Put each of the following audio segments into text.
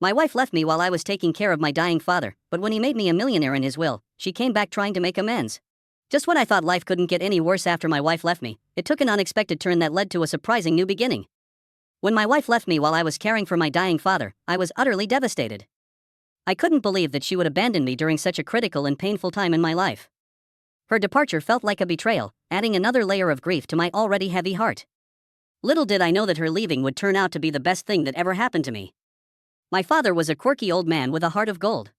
My wife left me while I was taking care of my dying father, but when he made me a millionaire in his will, she came back trying to make amends. Just when I thought life couldn't get any worse after my wife left me, it took an unexpected turn that led to a surprising new beginning. When my wife left me while I was caring for my dying father, I was utterly devastated. I couldn't believe that she would abandon me during such a critical and painful time in my life. Her departure felt like a betrayal, adding another layer of grief to my already heavy heart. Little did I know that her leaving would turn out to be the best thing that ever happened to me. My father was a quirky old man with a heart of gold.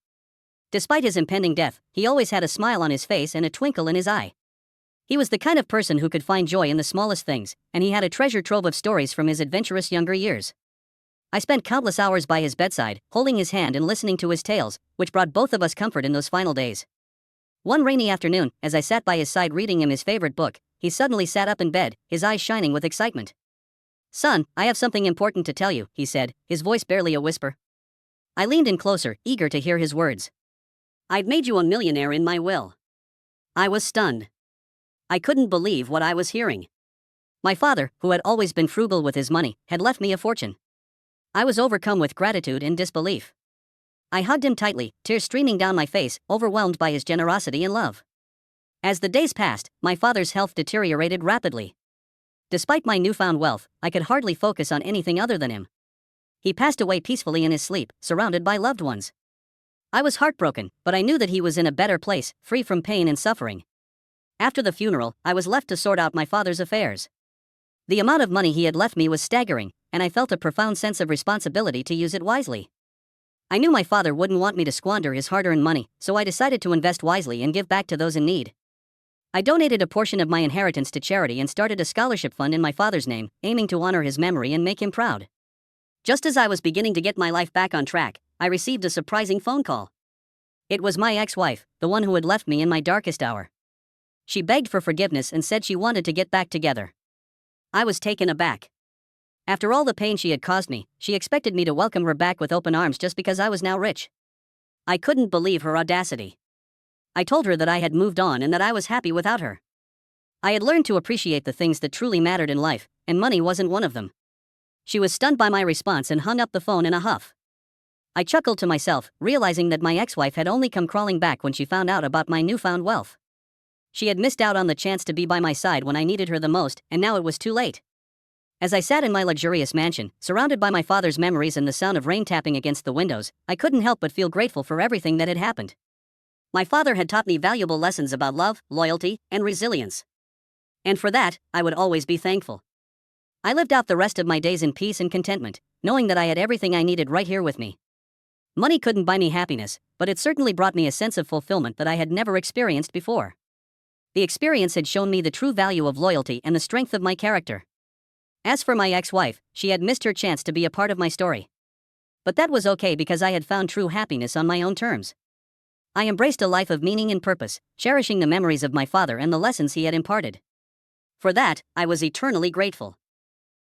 Despite his impending death, he always had a smile on his face and a twinkle in his eye. He was the kind of person who could find joy in the smallest things, and he had a treasure trove of stories from his adventurous younger years. I spent countless hours by his bedside, holding his hand and listening to his tales, which brought both of us comfort in those final days. One rainy afternoon, as I sat by his side reading him his favorite book, he suddenly sat up in bed, his eyes shining with excitement. "Son, I have something important to tell you," he said, his voice barely a whisper. I leaned in closer, eager to hear his words. "I'd made you a millionaire in my will." I was stunned. I couldn't believe what I was hearing. My father, who had always been frugal with his money, had left me a fortune. I was overcome with gratitude and disbelief. I hugged him tightly, tears streaming down my face, overwhelmed by his generosity and love. As the days passed, my father's health deteriorated rapidly. Despite my newfound wealth, I could hardly focus on anything other than him. He passed away peacefully in his sleep, surrounded by loved ones. I was heartbroken, but I knew that he was in a better place, free from pain and suffering. After the funeral, I was left to sort out my father's affairs. The amount of money he had left me was staggering, and I felt a profound sense of responsibility to use it wisely. I knew my father wouldn't want me to squander his hard-earned money, so I decided to invest wisely and give back to those in need. I donated a portion of my inheritance to charity and started a scholarship fund in my father's name, aiming to honor his memory and make him proud. Just as I was beginning to get my life back on track, I received a surprising phone call. It was my ex-wife, the one who had left me in my darkest hour. She begged for forgiveness and said she wanted to get back together. I was taken aback. After all the pain she had caused me, she expected me to welcome her back with open arms just because I was now rich. I couldn't believe her audacity. I told her that I had moved on and that I was happy without her. I had learned to appreciate the things that truly mattered in life, and money wasn't one of them. She was stunned by my response and hung up the phone in a huff. I chuckled to myself, realizing that my ex-wife had only come crawling back when she found out about my newfound wealth. She had missed out on the chance to be by my side when I needed her the most, and now it was too late. As I sat in my luxurious mansion, surrounded by my father's memories and the sound of rain tapping against the windows, I couldn't help but feel grateful for everything that had happened. My father had taught me valuable lessons about love, loyalty, and resilience. And for that, I would always be thankful. I lived out the rest of my days in peace and contentment, knowing that I had everything I needed right here with me. Money couldn't buy me happiness, but it certainly brought me a sense of fulfillment that I had never experienced before. The experience had shown me the true value of loyalty and the strength of my character. As for my ex-wife, she had missed her chance to be a part of my story. But that was okay because I had found true happiness on my own terms. I embraced a life of meaning and purpose, cherishing the memories of my father and the lessons he had imparted. For that, I was eternally grateful.